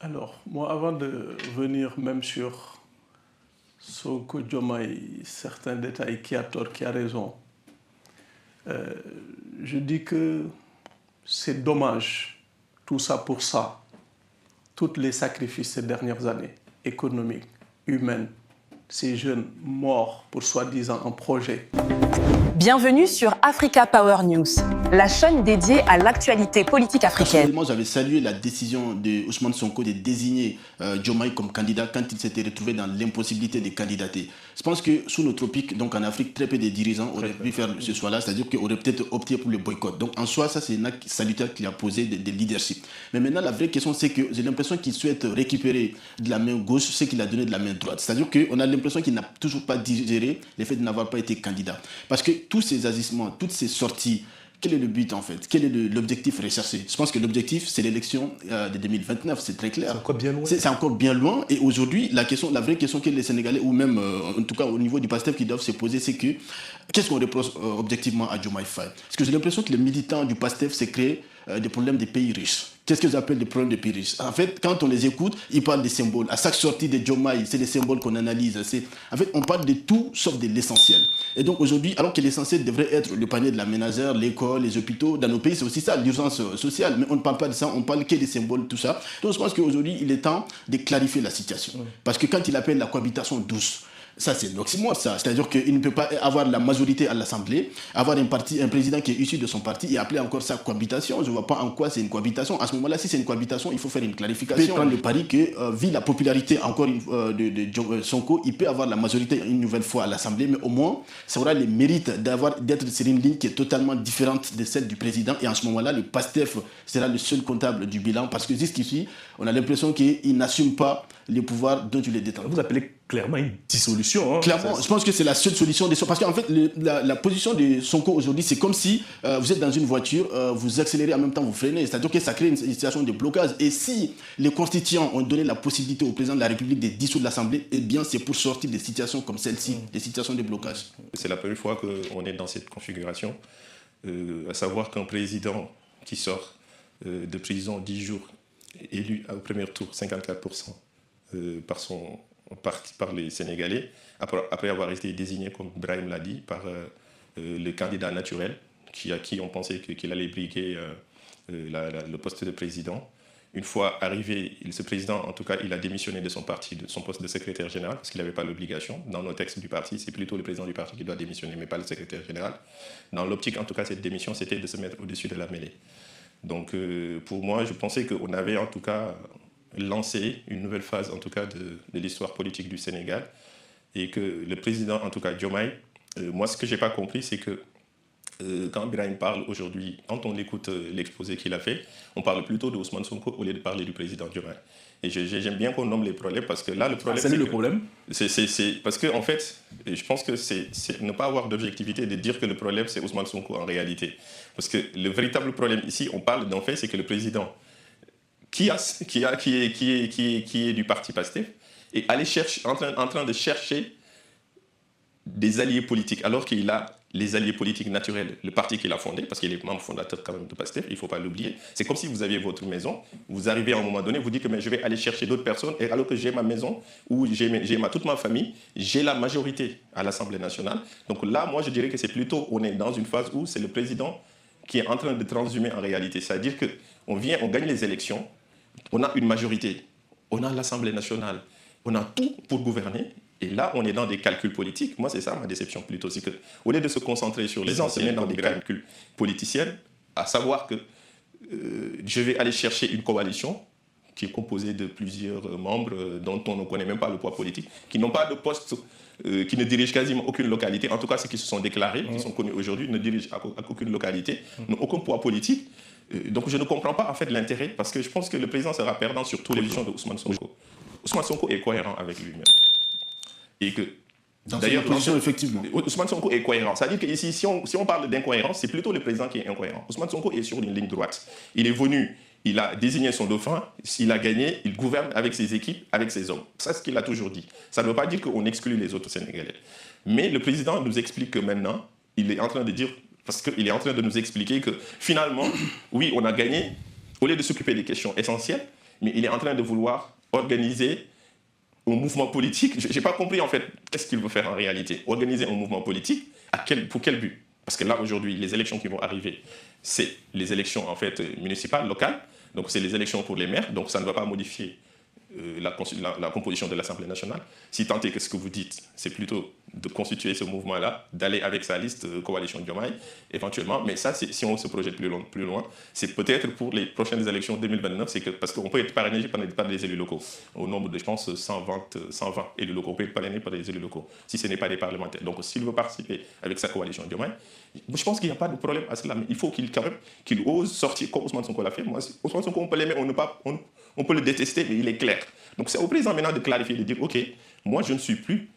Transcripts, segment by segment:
Alors, moi, avant de venir même sur Sonko Diomaye, certains détails, qui a tort, qui a raison, je dis que c'est dommage, tout ça pour ça, tous les sacrifices ces dernières années, économiques, humains, ces jeunes morts pour soi-disant un projet. Bienvenue sur Africa Power News, la chaîne dédiée à l'actualité politique africaine. Personnellement, j'avais salué la décision de Ousmane Sonko de désigner Diomaye comme candidat quand il s'était retrouvé dans l'impossibilité de candidater. Je pense que sous nos tropiques, donc en Afrique, très peu de dirigeants auraient pu faire ce choix-là, c'est-à-dire qu'ils auraient peut-être opté pour le boycott. Donc en soi, ça c'est un acte salutaire qu'il a posé de leadership. Mais maintenant, la vraie question, c'est que j'ai l'impression qu'il souhaite récupérer de la main gauche ce qu'il a donné de la main droite. C'est-à-dire qu'on a l'impression qu'il n'a toujours pas digéré le fait de n'avoir pas été candidat. Parce que tous ces agissements, toutes ces sorties, quel est le but en fait? Quel est l'objectif recherché? Je pense que l'objectif, c'est l'élection de 2029, c'est très clair. C'est encore bien loin. C'est encore bien loin. Et aujourd'hui, la vraie question que les Sénégalais, ou même en tout cas au niveau du PASTEF, qui doivent se poser, c'est que qu'est-ce qu'on reproche objectivement à Diomaye Faye? Parce que j'ai l'impression que les militants du PASTEF se créent des problèmes des pays riches. Qu'est-ce que j'appelle des problèmes des pays riches? En fait, quand on les écoute, ils parlent des symboles. À chaque sortie de Diomaye, c'est des symboles qu'on analyse. En fait, on parle de tout sauf de l'essentiel. Et donc aujourd'hui, alors que l'essentiel devrait être le panier de la ménagère, l'école, les hôpitaux, dans nos pays, c'est aussi ça, l'urgence sociale. Mais on ne parle pas de ça, on parle que des symboles, tout ça. Donc je pense qu'aujourd'hui, il est temps de clarifier la situation. Parce que quand il appelle la cohabitation douce, ça, c'est l'oxymore, ça. C'est-à-dire qu'il ne peut pas avoir la majorité à l'Assemblée, avoir un président qui est issu de son parti et appeler encore ça cohabitation. Je ne vois pas en quoi c'est une cohabitation. À ce moment-là, si c'est une cohabitation, il faut faire une clarification. Il peut prendre le pari que, vu la popularité encore de Sonko, il peut avoir la majorité une nouvelle fois à l'Assemblée, mais au moins, ça aura le mérite d'être sur une ligne qui est totalement différente de celle du président. Et en ce moment-là, le PASTEF sera le seul comptable du bilan parce que jusqu'ici, on a l'impression qu'il n'assume pas les pouvoirs dont il est détenu. Vous appelez clairement une dissolution. Hein. Clairement, je pense que c'est la seule solution. Parce qu'en fait, la position de Sonko aujourd'hui, c'est comme si vous êtes dans une voiture, vous accélérez en même temps, vous freinez. C'est-à-dire que ça crée une situation de blocage. Et si les constituants ont donné la possibilité au président de la République de dissoudre l'Assemblée, eh bien, c'est pour sortir des situations comme celle-ci, des situations de blocage. C'est la première fois qu'on est dans cette configuration, à savoir qu'un président qui sort de prison 10 jours, élu au premier tour 54% par les Sénégalais, après avoir été désigné, comme Brahim l'a dit, par le candidat naturel, à qui on pensait qu'il allait briguer le poste de président. Une fois arrivé, ce président, en tout cas, il a démissionné de son parti, de son poste de secrétaire général, parce qu'il n'avait pas l'obligation. Dans nos textes du parti, c'est plutôt le président du parti qui doit démissionner, mais pas le secrétaire général. Dans l'optique, en tout cas, cette démission, c'était de se mettre au-dessus de la mêlée. Donc, pour moi, je pensais qu'on avait, en tout cas, lancé une nouvelle phase, en tout cas, de l'histoire politique du Sénégal, et que le président, en tout cas, Diomaye, moi, ce que je n'ai pas compris, c'est que quand Birahim parle aujourd'hui, quand on écoute l'exposé qu'il a fait, on parle plutôt de Ousmane Sonko au lieu de parler du président Diomaye. Et j'aime bien qu'on nomme les problèmes parce que là, le problème. C'est le problème. C'est parce que, en fait, je pense que c'est ne pas avoir d'objectivité de dire que le problème, c'est Ousmane Sonko en réalité. Parce que le véritable problème ici, on parle d'un fait, c'est que le président qui est du parti PASTEF est allé en train de chercher des alliés politiques, alors qu'il a les alliés politiques naturels, le parti qu'il a fondé, parce qu'il est membre fondateur quand même de PASTEF, il ne faut pas l'oublier. C'est comme si vous aviez votre maison, vous arrivez à un moment donné, vous dites que mais je vais aller chercher d'autres personnes, et alors que j'ai ma maison, ou j'ai toute ma famille, j'ai la majorité à l'Assemblée nationale. Donc là, moi, je dirais que c'est plutôt, on est dans une phase où c'est le président qui est en train de transhumer en réalité. C'est-à-dire qu'on gagne les élections, on a une majorité, on a l'Assemblée nationale, on a tout pour gouverner. Et là, on est dans des calculs politiques. Moi, c'est ça ma déception plutôt. C'est qu'au lieu de se concentrer sur l'essentiel dans des calculs politiciens, à savoir que je vais aller chercher une coalition qui est composée de plusieurs membres dont on ne connaît même pas le poids politique, qui n'ont pas de poste, qui ne dirigent quasiment aucune localité. En tout cas, ceux qui se sont déclarés, qui sont connus aujourd'hui, ne dirigent aucune localité, n'ont aucun poids politique. Donc, je ne comprends pas en fait l'intérêt, parce que je pense que le président sera perdant sur tous les visions de Ousmane Sonko. Ousmane Sonko est cohérent avec lui-même. Et que, d'ailleurs, effectivement, Ousmane Sonko est cohérent. C'est-à-dire qu'ici, si on parle d'incohérence, c'est plutôt le président qui est incohérent. Ousmane Sonko est sur une ligne droite. Il est venu, il a désigné son dauphin, s'il a gagné, il gouverne avec ses équipes, avec ses hommes. C'est ce qu'il a toujours dit. Ça ne veut pas dire qu'on exclut les autres Sénégalais. Mais le président nous explique que maintenant, il est en train de dire, parce qu'il est en train de nous expliquer que finalement, oui, on a gagné, au lieu de s'occuper des questions essentielles, mais il est en train de vouloir organiser un mouvement politique. Je n'ai pas compris en fait qu'est-ce qu'il veut faire en réalité. Organiser un mouvement politique, pour quel but? Parce que là aujourd'hui, les élections qui vont arriver, c'est les élections en fait municipales, locales. Donc c'est les élections pour les maires, donc ça ne va pas modifier la composition de l'Assemblée nationale. Si tant est que ce que vous dites, c'est plutôt de constituer ce mouvement-là, d'aller avec sa liste coalition Diomaye, éventuellement. Mais ça, si on se projette plus loin, c'est peut-être pour les prochaines élections 2029, parce qu'on peut être parrainé par des élus locaux. Au nombre de, je pense, 120 élus locaux. On peut être parrainé par des élus locaux, si ce n'est pas des parlementaires. Donc s'il veut participer avec sa coalition Diomaye, je pense qu'il n'y a pas de problème à cela. Mais il faut qu'il ose sortir comme Ousmane Sonko l'a fait. Moi, Ousmane Sonko, on peut l'aimer, on peut le détester, mais il est clair. Donc c'est au président maintenant de clarifier, de dire, OK, moi je ne suis plus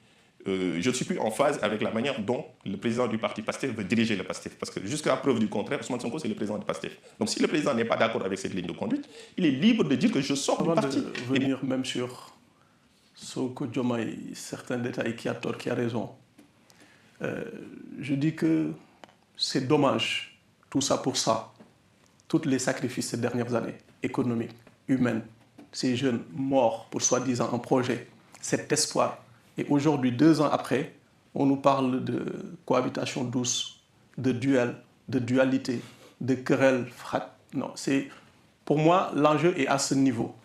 en phase avec la manière dont le président du parti PASTEF veut diriger le PASTEF. Parce que jusqu'à preuve du contraire, Ousmane Sonko, c'est le président du PASTEF. Donc si le président n'est pas d'accord avec cette ligne de conduite, il est libre de dire que je sors du parti. Avant de venir même sur Sonko Diomaye, certains détails, qui a tort, qui a raison, je dis que c'est dommage, tout ça pour ça, tous les sacrifices ces dernières années, économiques, humaines, ces jeunes morts pour soi-disant un projet, cet espoir. Et aujourd'hui, 2 ans après, on nous parle de cohabitation douce, de duel, de dualité, de querelle, Non, pour moi, l'enjeu est à ce niveau.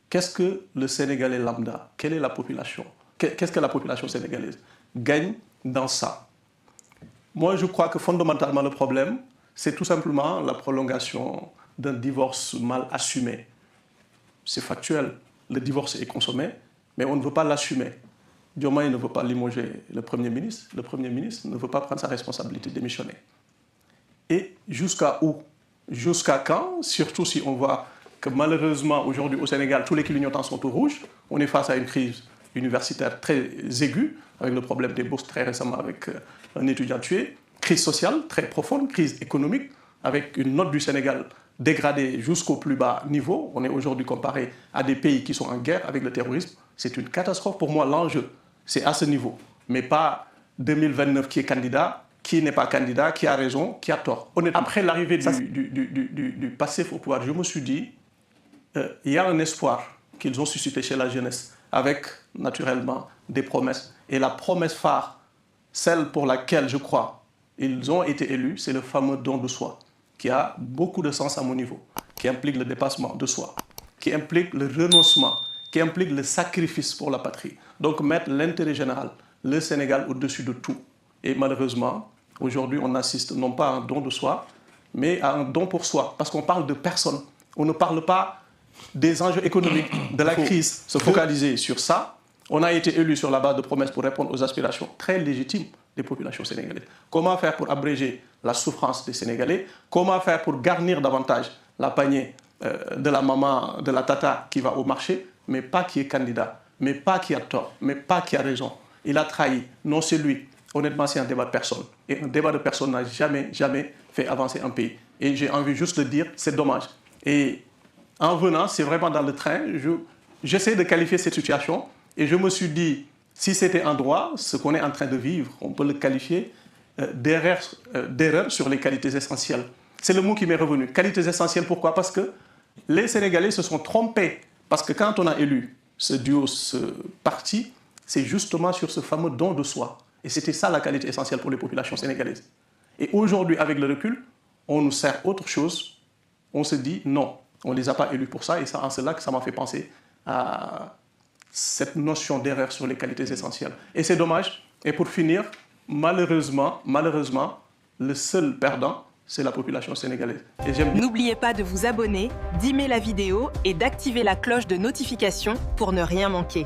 Qu'est-ce que le Sénégalais lambda, quelle est la population, qu'est-ce que la population sénégalaise gagne dans ça? Moi, je crois que fondamentalement, le problème, c'est tout simplement la prolongation d'un divorce mal assumé. C'est factuel, le divorce est consommé, mais on ne veut pas l'assumer. Diomaye ne veut pas limoger le Premier ministre ne veut pas prendre sa responsabilité, démissionner. Et jusqu'à où? Jusqu'à quand? Surtout si on voit que malheureusement, aujourd'hui au Sénégal, tous les clignotants sont au rouge. On est face à une crise universitaire très aiguë, avec le problème des bourses très récemment avec un étudiant tué, crise sociale très profonde, crise économique, avec une note du Sénégal dégradée jusqu'au plus bas niveau. On est aujourd'hui comparé à des pays qui sont en guerre avec le terrorisme. C'est une catastrophe. Pour moi, l'enjeu, c'est à ce niveau. Mais pas 2029 qui est candidat, qui n'est pas candidat, qui a raison, qui a tort. Après l'arrivée du PASTEF au pouvoir, je me suis dit, il y a un espoir qu'ils ont suscité chez la jeunesse, avec naturellement des promesses. Et la promesse phare, celle pour laquelle je crois ils ont été élus, c'est le fameux don de soi, qui a beaucoup de sens à mon niveau, qui implique le dépassement de soi, qui implique le renoncement, qui implique le sacrifice pour la patrie. Donc mettre l'intérêt général, le Sénégal au-dessus de tout. Et malheureusement, aujourd'hui, on assiste non pas à un don de soi, mais à un don pour soi, parce qu'on parle de personnes. On ne parle pas des enjeux économiques, de la crise, se focaliser sur ça. On a été élu sur la base de promesses pour répondre aux aspirations très légitimes des populations sénégalaises. Comment faire pour abréger la souffrance des Sénégalais? Comment faire pour garnir davantage la panier de la maman, de la tata qui va au marché, mais pas qui est candidat, mais pas qui a tort, mais pas qui a raison. Il a trahi, non c'est lui. Honnêtement, c'est un débat de personne. Et un débat de personne n'a jamais fait avancer un pays. Et j'ai envie juste de dire, c'est dommage. Et en venant, c'est vraiment dans le train, j'essaie de qualifier cette situation. Et je me suis dit, si c'était un droit, ce qu'on est en train de vivre, on peut le qualifier d'erreur sur les qualités essentielles. C'est le mot qui m'est revenu. Qualités essentielles, pourquoi? Parce que les Sénégalais se sont trompés. Parce que quand on a élu ce duo, ce parti, c'est justement sur ce fameux don de soi. Et c'était ça la qualité essentielle pour les populations sénégalaises. Et aujourd'hui, avec le recul, on nous sert autre chose. On se dit non, on ne les a pas élus pour ça. Et c'est en cela que ça m'a fait penser à cette notion d'erreur sur les qualités essentielles. Et c'est dommage. Et pour finir, malheureusement, le seul perdant, c'est la population sénégalaise. N'oubliez pas de vous abonner, d'aimer la vidéo et d'activer la cloche de notification pour ne rien manquer.